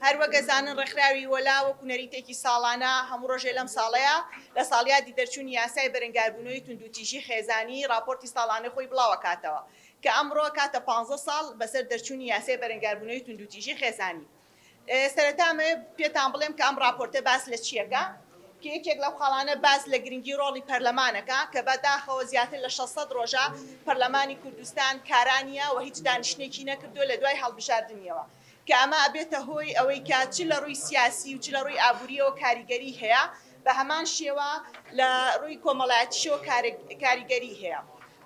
هەروەگەزانن ڕێکخراوی وەلا وەکو نەریتێکی ساڵانە هەموو ڕۆژێ لەم ساڵەیە لە ساڵیادی دەرچوونی یاسای بەرەنگاربوونەوەی توندوتیژی خێزانی راپۆرتی ساڵانەی خۆی بڵاوەکاتەوە کە ئەمڕۆ کاتە 15 ساڵ بەسەر دەرچوونی یاسای بەرەنگاربوونەوەی توندوتیژی خێزانی. سەرەتامە پێتان بڵێم کە ئەم راپۆرتە باس لە چیەکە کە یەکێک لەو خاڵانە باس لە گرنگی ڕۆڵی پەرلەمانەکە کە بەداخەوە زیاتر لە 600 ڕۆژە پەرلەمانی کوردستان کارانیە و هیچ دانیشتێکی نەکردووە لە دوای هەڵبژاردنیەوە کە ئەمە ئەبێتە هۆی ئەوەی کە چ لە ڕووی سیاسی و چ لە ڕووی ئابووریەوە کاریگەری هەیە بە هەمان شێوە لە ڕووی کۆمەڵایەتیشەوە کاریگەری هەیە.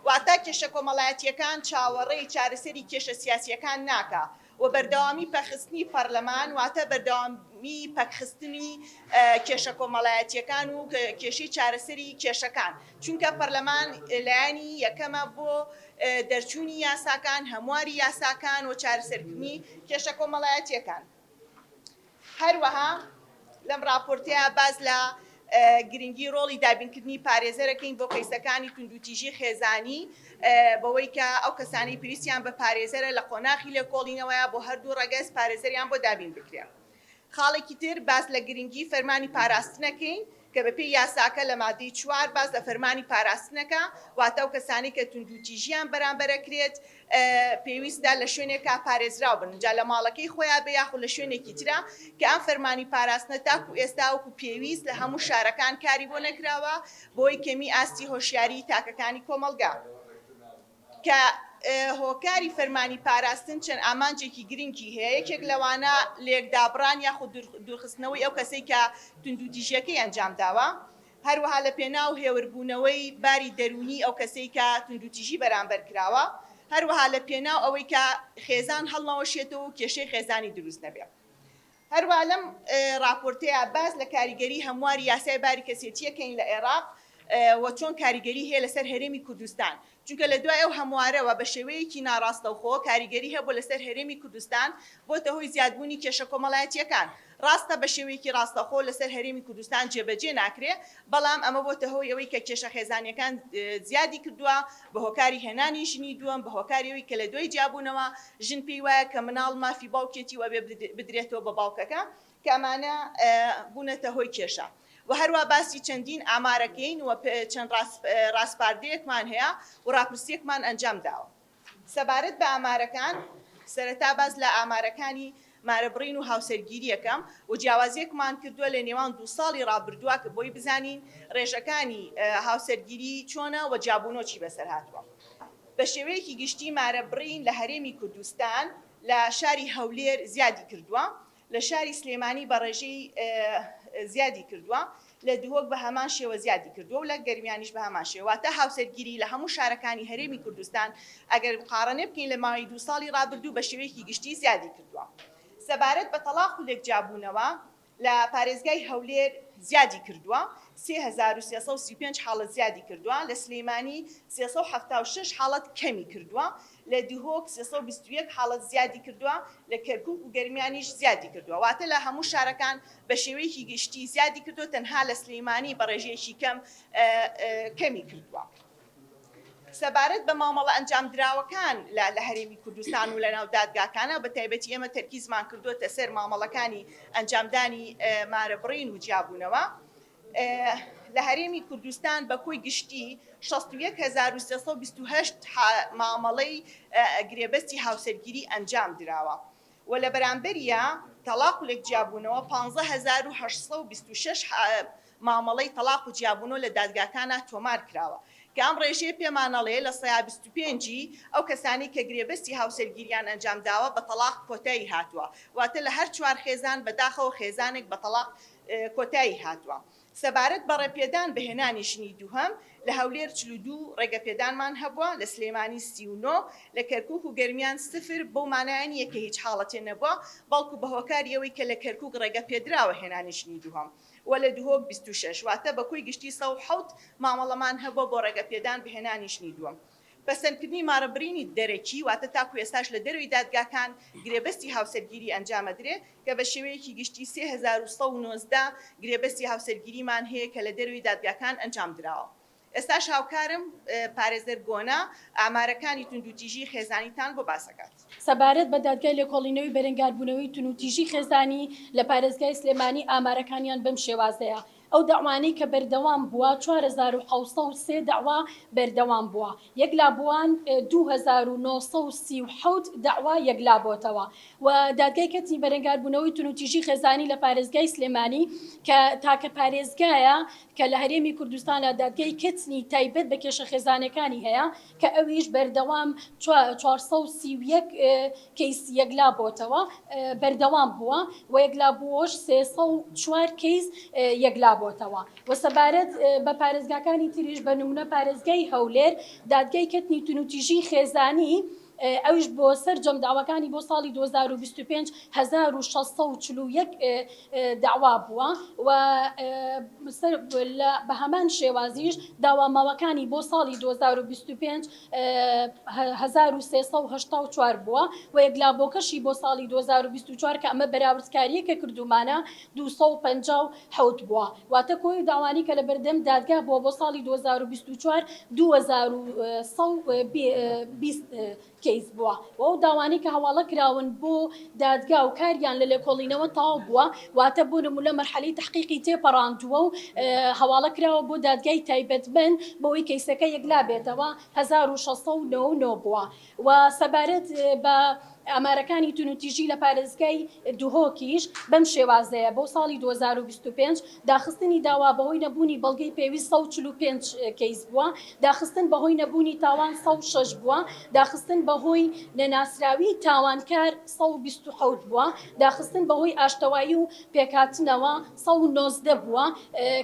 واتە کێشە کۆمەڵایەتیەکان چاوەڕێی چارەسەری کێشە سیاسیەکان ناکە و بەردەوامی پەخستنی پەرلەمان واتە بەردەوامی پەکخستنی کێشە کۆمەڵایەتیەکان و کێشەی چارەسەری کێشەکان چونکە پەرلەمان لایەنی یەکەمە بۆ دەرچوونی یاساکان هەمواری یاساکان و چارەسەرکردنی کێشە کۆمەڵایەتیەکان. هەروەها لەم راپۆرتەیە باز لە گرنگی ڕۆڵی دابینکردنی پارێزەرەکەین بۆ کەیسەکانی توندوتیژی خێزانی بەوەی کە ئەو کەسانی پێویستیان بە پارێزەرە لە قۆناغی لێکۆڵینەوەیە بۆ هەردوو ڕەگەز پارێزەریان بۆ دابین بکرێن. خاڵێکی تر باز لە گرنگی فەرمانی پاراستنەکەین کە بەپێی یاساکە لە مادەی 4 باز لە فەرمانی پاراستنەکە واتە ئەو کەسانی کە توندوتیژیان بەرامبەرەکرێت پێویستە لە شوێنێکا پارێزراو بن جا لە ماڵەکەی خۆیان بە یاخود لە شوێنێکی ترە کە ئەم فەرمانی پاراستنە تاکو ئێستا وەکو پێویست لە هەموو شارەکان کاری بۆ نەکراوە بۆی کەمی ئاستی هۆشیاری تاکەکانی کۆمەلگا کە هۆکاری فەرمانی پاراستن چەند ئامانجێکی گرنگی هەیە یەکێک لەوانە لێکدابڕان یاخود دوورخستنەوەی ئەو کەسەی کە توندوتیژیەکەی ئەنجام داوە هەروەها لە پێناو هێوربوونەوەی باری دەرونی ئەو کەسەی کە توندوتیژی بەرامبەر کراوە هەروەها لە پێناو ئەوەی کە خێزان هەڵنەوەشێتەوە و کێشەی خێزانی دروست نەبێت. هەروەها لەم راپۆرتەیە باز لە کاریگەری هەمواری یاسای باری کەسێتیەکەین لە عێراق و چۆن کاریگەری هەیە لەسەر هەرێمی کوردستان چونکە لە دوای ئەو هەموارەوە بە شێوەیەکی ناڕاستەوخۆ کاریگەری هەبوو لەسەر هەرێمی کوردستان بۆتە هۆی زیادبوونی کێشە کۆمەڵایەتیەکان ڕاستە بە شێوەیەکی ڕاستەخۆ لەسەر هەرێمی کوردستان جێبەجێ ناکرێ بەڵام ئەمە بۆتە هۆی ئەوەی کە کێشە خێزانیەکان زیادی کردووە بە هۆکاری هێنانی ژنی دووەم بە هۆکاریەوەی کە لە دوای جیابوونەوە ژن پێی وایە کە مناڵ مافی باوکێتی وە بێ بدرێتەوە بە باوکەکە کە ئەمانە بوونەتە هۆی کێشە. و هەروە باسی چەندین ئامارەکەین و چەند ڕاستپاردەیەکمان هەیە و ڕاپرسیەکمان ئەنجام داوە. سەبارەت بە ئامارەکان سەرەتا باز لە ئامارەکانی مارەبڕین و هاوسەرگیریەکەم و جیاوازیەکمان کردووە لە نێوان 2 ساڵی ڕابردووە کە بۆی بزانین ڕێژەکانی هاوسەرگیری چۆنە و جیابوونەوەی بەسەر هاتووە. بە شێوەیەکی گشتی مارەبڕین لە هەرێمی کوردستان لە شاری هەولێر زیادی کردووە لە شاری سلێمانی بە ڕێژەی زیادی کردووە لە دووەک بە هەمان شێوە زیادی کردووە و لە گەرمیانیش بە هەمان شێواتە هاوسەرگیری لە هەموو شارەکانی هەرێمی کوردستان ئەگەر مقارنە بکەین لە ماوەی 2 ساڵی ڕابردوو بە شێوەیەکی گشتی زیادی کردووە. سەبارەت بە تەلاق و لێکجیابوونەوە لە پارێزگای هەولێر زیادی کردووە 3335 حاڵەت زیادی کردووە لە سلێمانی 376 حاڵەت کەمی کردووە لە دووهۆک 321 حاڵەت زیادی کردووە لە کەرکووک و گەرمیانیش زیادی کردووە واتە لە هەموو شارەکان بە شێوەیەکی گشتی زیادی کردووە تەنها لە سلێمانی بە ڕێژەیەکی کەمی کردووە. سەبارەت بە مامەڵە ئەنجامدراوەکان لە هەرێمی کوردستان و لە ناو دادگاکانە بە تایبەتی ئێمە تەرکیزمان کردووەتە سەر مامەڵەکانی ئەنجامدانی مارەبڕین و جیابوونەوە لە هەرێمی کوردستان بە کۆی گشتی 61328 مامەڵەی گرێبەستی هاوسەرگیری ئەنجام دراوە و لە بەرامبەریە تەلاق و لێکجیابوونەوە 15826 مامەڵەی تەلاق و جیابوونەوە لە دادگاکانە تۆمار کراوە کە ئەم ڕێژەیە پێمانەڵێ لە 125 ئەو کەسانی کە گرێبەستی هاوسەرگیریان ئەنجام داوە بە تەلاق کۆتایی هاتووە واتە لە هەر 4 خێزان بەداخەوە خێزانێک بە تەلاق کۆتایی هاتووە. سەبارەت بە ڕێپێدان بەهێنانی ژنی دووهەم لە هەولێر 42 ڕێگەپێدانمان هەبووە لە سلێمانی 39 لە کەرکووک و گەرمیان 0 بەو مانایانیە کە هیچ حاڵەتێ نەبووە بەڵکو بە هۆکاری ئەوەی کە لە کەرکووک ڕێگەپێدراوە هێنانی ژنی دووهەم و لە دووهۆک 26 واتە بە کۆی گشتی 107 مامەڵەمان هەبووە بۆ ڕێگەپێدان بەهێنانی ژنی دووەم. بەسەندکردنی مارەبڕینی دەرەکی واتە تاکو ئێستاش لە دەروی دادگاکان گرێبەستی هاوسەرگیری ئەنجامەدرێ کە بە شێوەیەکی گشتی 3119 گرێبەستی هاوسەرگیریمان هەیە کە لە دەروی دادگاکان ئەنجام دراوە. ئێستا هاوکارم پارێزەر گۆنا ئامارەکانی توندوتیژی خێزانیتان بۆ باسەکات. سەبارەت بە دادگای لێکۆڵینەوەی بەرەنگاربوونەوەی توندوتیژی خێزانی لە پارێزگای سلێمانی ئامارەکانیان بەم شێوازەیە. ئەو داوانەی کە بەردەوام بووە 4703 داوا بەردەوام بووە، یەکلابووان 2937 داوا یەکلابۆتەوە و دادگای کەتی بەرەنگاربوونەوەی توندوتیژی خێزانی لە پارێزگای سلێمانی کە تاکە پارێزگایە کە لە هەرێمی کوردستانە دادگای کەتنی تایبەت بە کێشە خێزانەکانی هەیە کە ئەویش بەردەوام 431 کەیس یەکلابۆتەوە بەردەوام بووە و یەکلابووەش 304 کەیس یەکلابۆتەوە و سەبارەت بە پارێزگاکانی تریش بە نمونە پارێزگای هەولێر دادگای کەتنی توندوتیژی خێزانی ئەوش بۆ سەرجەم داواکانی بۆ ساڵی 2025 1641 داوا بووە و بە هەمان شێوازیش داواماوەکانی بۆ ساڵی 2025 1384 بووە و یەکلابۆکەشی بۆ ساڵی 2024 کە ئەمە بەراوردکاریەکە کردومانە 257 بووە واتە کۆی داوانی کە لە بەردەم دادگا بووە بۆ ساڵی 2024 2120 کەیس بووە و ئەو داوانی کە هەواڵە کراون بۆ دادگا و کاریان لە لێکۆڵینەوە تاو بووە واتە بۆ نمونە مەرحەلەی تحقیقی تێپەڕاندووە و هەواڵە کراوە بۆ دادگای تایبەتمەند بۆەوەی کەیسەکە یەکلا بێتەوە 1699 بووە و سەبارەت بە ئامارەکانی توندوتیژی لە پارێزگای دوهۆکیش بەم شێوازەیە بۆ ساڵی 2025 داخستنی داوا بەهۆی نەبوونی بەڵگەی پێویست 145 کەیس بووە، داخستن بەهۆی نەبوونی تاوان 106 بووە، داخستن بەهۆی نەناسراوی تاوانکار 127 بووە، داخستن بەهۆی ئاشتەوایی و پێکهاتنەوە 119 بووە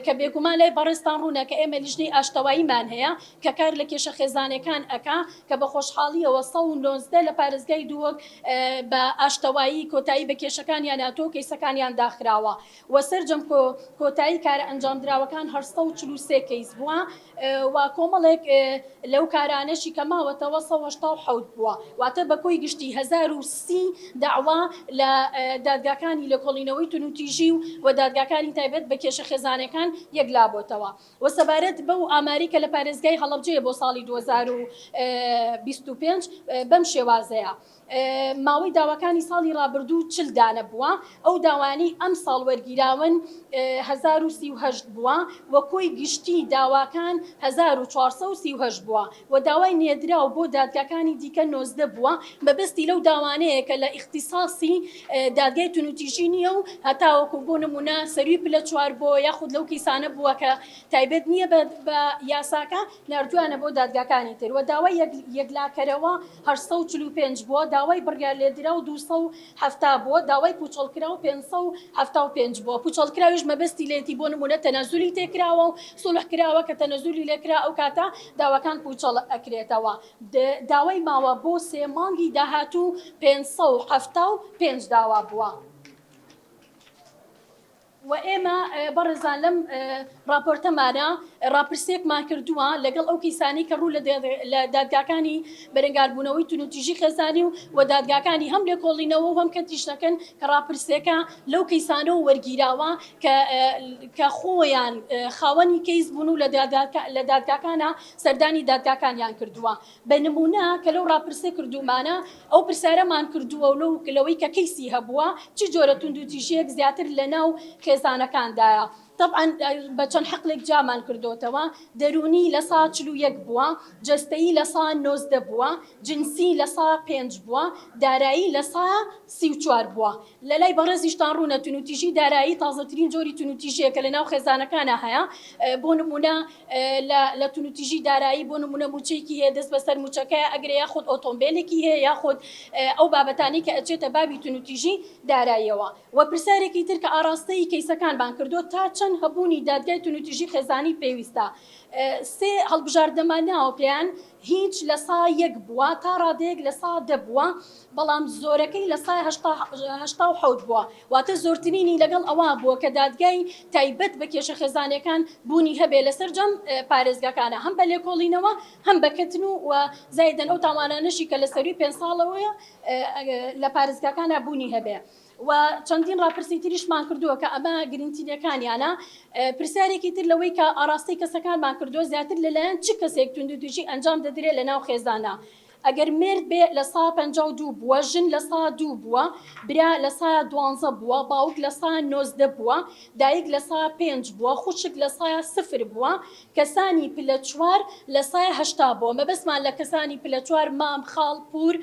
کە بێگومان لای بەڕێستان ڕوونە کە ئێمە لیژنەی ئاشتەواییمان هەیە کە کار لە کێشە خێزانەکان ئەکا کە بە خۆشحاڵیەوە 119 لە پارێزگای دووەک بە ئاشتەوایی کۆتایی بە کێشەکانیان هاتۆ کەیسەکانیان داخراوە و سەرجەم کۆتایی کارە ئەنجامدراوەکان 143 کەیس بووە و کۆمەڵێک لەو کارانەشی کە ماوەتەوە 187 بووە واتە بە کۆی گشتی 1030 داوا لە دادگاکانی لێکۆڵینەوەی توندوتیژی و دادگاکانی تایبەت بە کێشە خێزانەکان یەکلابۆتەوە و سەبارەت بەو ئاماری کە لە پارێزگای هەڵەبجەیە بۆ ساڵی 2025 بەم شێوازەیە ماوەی داواکانی ساڵی ڕابردوو 40 دانە بووە ئەو داوانی ئەم ساڵ وەرگیراون 1038 بووە و کۆی گشتی داواکان 1438 بووە و داوای نێدراو بۆ دادگاکانی دیکە 19 بووە بەبستی لەو داوانەیە کە لە اختصاصی دادگای توندوتیژی نییە و هەتاوەکو بۆ نمونە سەروی پلە چوار بۆ یاخود لەو کیسانە بووە کە تایبەت نییە بە یاساکە نردووانە بۆ دادگاکانی تر و داوای یەکلاکەرەوە 845 بووە داوای بڕیار لێدرا و 270 بووە داوای پوچەڵکرا و 575 بووە پوچەڵکراویش مەبەستی لێتی بۆ نمونە تەنەزولی تێکراوە و سڵح کراوە کە تەنەزولی لێکرا ئەو کاتە داواکان پوچەڵ ئەکرێتەوە داوای ماوە بۆ 3 مانگی داهاتوو 575 داوا بووە و ئێمە بەڕێزان لەم راپۆرتەمانە ڕاپرسێکمان کردووە لەگەڵ ئەو کەیسانی کە ڕوو لە دادگاکانی بەرەنگاربوونەوەی توندوتیژی خێزانی و دادگاکانی هەم لێکۆڵینەوە و هەم کەتیشتەکەن کە ڕاپرسێکە لەو کەیسانەوە وەرگیراوە کە خۆیان خاوەنی کەیس بوون و لە دادگاکانە سەردانی دادگاکانیان کردووە بە نمونە کە لەو ڕاپرسێ کردومانە ئەو پرسیارەمان کردووە و لەوەی کە کەیسی هەبووە چی جۆرە توندوتیژیەک زیاتر لەناو خێزانەکاندایە طبعا بە چەند حەقلێک جامان کردوتەوە دەرونی لە 41 بووە جەستەیی لە 90 بووە جنسی لە 5 بووە دارایی لە 34 بووە لە لای بەڕێزیشتان ڕوونە توندوتیژی دارایی تازەترین جۆری توندوتیژیە کە لە ناو خێزانەکانە هەیە بۆ نمونە لە توندوتیژی دارایی بۆ نمونە موچەیەکی هەیە دەست بەسەر موچەکەی ئەگرێ یاخود ئۆتۆمبیلێکی هەیە یاخود ئەو بابەتانی کە ئەچێتە بابی توندوتیژی داراییەوە و پرسیارێکی تر کە ئاراستەی کەیسەکان بان کردو تا چەند هەبوونی دادگای توندوتیژی خێزانی پێویستە سێ هەڵبژاردەمانەوە پێیان هیچ لە 100 بووە تا ڕادەیەک لە 100 بووە بەڵام زۆرەکەی لە 187 بووە واتە زۆرترینی لەگەڵ ئەوە بووە کە دادگای تایبەت بە کێشە خێزانەکان بوونی هەبێ لەسەر جەم پارێزگاکانە هەم بە لێکۆڵینەوە هەم بەکەتن و زایدەن ئەو تاوانانەشی کە لە سەروی 5 ساڵەوەیە لە پارێزگاکانە بوونی هەبێ و چەندین ڕاپرسی تریشمان کردووە کە ئەمە گرنگترینەکانیانە. پرسیارێکی تر لەوەی کە ئاراستەی کەسەکانمان کردووە زیاتر لەلایەن چ کەسێک توندوتیژی ئەنجام دەدرێت لە ناو خێزانە. ئەگەر مرد بێ لە 152 بووە، ژن لە 102 بووە، برا لە 112 بووە، باوک لە 190 بووە، دایک لە 105 بووە، خوشک لە 0 بووە، کەسانی پلە چوار لە 180 بووە. مەبەستمان لە کەسانی پلە چوار مام، خاڵ، پور،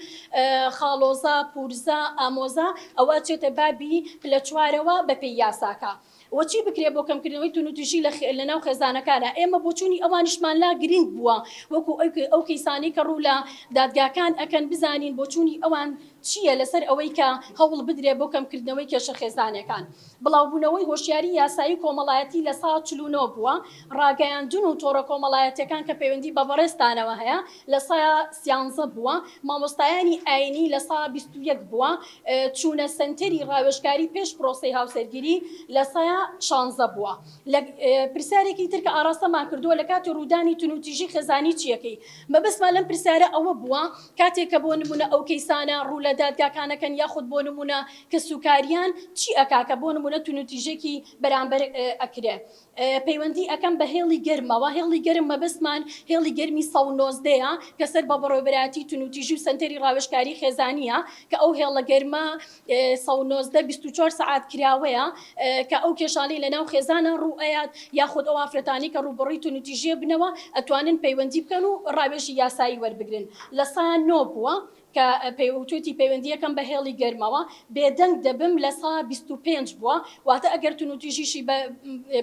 خاڵۆزا، پورزا، ئامۆزا ئەوە چێتە بابی پلە چوارەوە بەپێی یاساکە. وەچی بکرێ بۆ کەمکردنەوەی توندوتیژی لە ناو خێزانەکانە. ئێمە بۆچوونی ئەوانشمان لا گرنگ بووە وەکو ئەو کەیسانی کە ڕوو لە دادگاکان ئەکەن بزانین بۆچوونی ئەوان چییە لەسەر ئەوەی کە هەوڵ بدرێ بۆ کەمکردنەوەی کێشە خێزانەکان. بڵاوبوونەوەی هۆشیاری یاسایی کۆمەڵایەتی لە 149 بووە، ڕاگەیاندون و تۆڕە کۆمەڵایەتەکان کە پەیوەندی بە بەڕێستانەوە هەیە لە 113 بووە، مامۆستایانی ئاینی لە 121 بووە، چوونە سنتەری ڕاوێژکاری پێش پرۆسەی هاوسەرگیری لە 116 بووە. لە پرسیارێکی تر کە ئاراستەمان کردووە لە کاتی ڕوودانی توندوتیژی خێزانی چیەکەی. مەبەستمان لەم پرسیارە ئەوە بووە کاتێک کە بۆ نمونە ئەو کەیسانە ڕوو لە دادگاکانەکەن یاخود بۆ نمونە کە سوکاریان چی ئەکاکە بۆ نمونە توندوتیژێکی بەرامبەر ئەکرێ. پەیوەندی ئەەکەم بە هێڵی گەرمەوە. هێڵی گەرم مەبەستمان هێڵی گەرمی 190ەیە کە سەر بە بەڕێوەبەراتی توندوتیژی و سنتەری ڕاوێژکاری خێزانیە کە ئەو هێڵە گەرمە 190 24 سعات کراوەیە کە ئەو کێشانەی لە ناو خێزانە ڕوئەیات یاخود ئەو ئافرەتانی کە ڕووبڕی توندوتیژیە بنەوە ئەتوانن پەیوەندی بکەن و ڕاوێژی یاسایی وەربگرن. لە 109 بووە کە پێوتوێتی پەیوەندیەکەم بە هێڵی گەرمەوە بێدەنگ دەبم لە 125 بووە، واتە ئەگەر توندوتیژیشی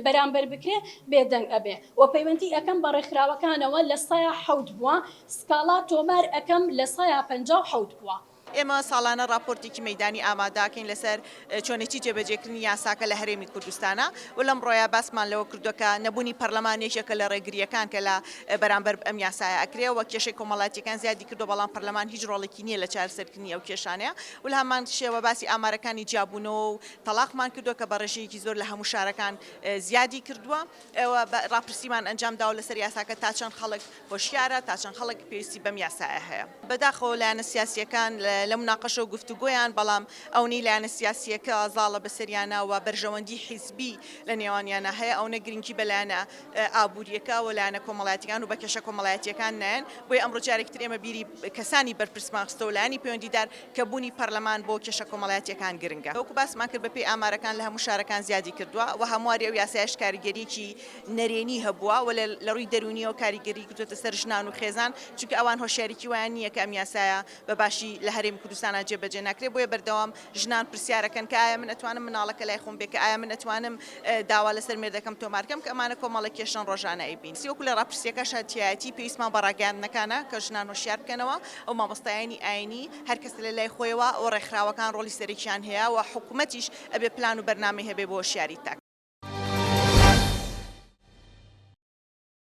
بەرامبەر بکرێ بێدەنگ ئەبێ. و پەیوەندی ئەەکەم بە ڕێکخراوەکانەوە لە 107 بووە، سکاڵا تۆمار ئەەکەم لە 157 بووە. ئێمە ساڵانە راپۆرتێکی مەیدانی ئاماداکەین لەسەر چۆنێکی جێبەجێکردنی یاساکە لە هەرێمی کوردستانە و لەم ڕۆیە باسمان لەوە کردوکە نەبوونی پەرلەمانێکێکە لە ڕێگریەکان کە لە بەرامبەر ئەم یاسایە ئەکرێ و کێشەی کۆمەڵاتیەکان زیادی کردو، بەڵام پەرلەمان هیچ ڕۆڵێکی نییە لە چارەسەرکردنی ئەو کێشانەیە و لە هەمان شێوە باسی ئامارەکانی جیابوونەوە و تەلاقمان کردووە کە بە ڕێژەیەکی زۆر لە هەموو شارەکان زیادی کردووە. راپرسیمان ئەنجام داوە لەسەر یاساکە تا چەند خەڵک هۆشیارە، تا چەند خەڵک پێویستی بەم یاسایە هەیە. بەداخەوە لایەنە سیاسیەکان لە مناقەشە و گفتوگۆیان، بەڵام ئەوەی لایەنە سیاسیەکە ئازاڵە بەسەریانە و بەرژەوەندی حیزبی لە نێوانیانە هەیە، ئەوە گرنگی بەلایەنە ئابوووریەکە و لایەنە کۆمەڵایەتیەکان و بە کێشە کۆمەڵایەتیەکان نایەن. بۆیە ئەمڕۆ جارێکتر ئێمە بیری کەسانی بەرپرسمان خستە و لایەنی پەیوەندیدار کە بوونی پەرلەمان بۆ کێشە کۆمەڵایەتیەکان گرنگە. وەکو باسمان کرد بەپێی ئامارەکان لە هەموو شارەکان زیادی کردووە و هەمواری ئەو یاسایش کاریگەریەکی نەرێنی هەبووە و لە ڕووی دەرونیەوە کاریگەری کردوتە سەر ژنان و خێزان، چونکە ئەوان هۆشیاریی وایان نییە کە ئەم یاسایە بە باشی لە هەرێمی کوردستانە جێبەجێ ناکرێت. بۆیە بەردەوام ژنان پرسیارەکەن کە ئایا من ئەتوانم مناڵەکە لای خۆم بێ، کە ئایا من ئەتوانم داوا لەسەر مێردەکەم تۆمارکەم، کە ئەمانە کۆمەڵە کێشەن ڕۆژانە ئەیبین. وەکو لە ڕاپرسیەکە شایەتی پێویستمان بە ڕاگەیاندنەکانە کە ژنان هۆشیار بکەنەوە، ئەو مامۆستایانی ئاینی هەر کەس لە لای خۆیەوە ئەو ڕێکخراوەکان ڕۆڵی سەرێکیان هەیە و حکوومەتیش ئەبێ پلان و بەرنامەی هەبێ بۆ هۆشیاری تاک.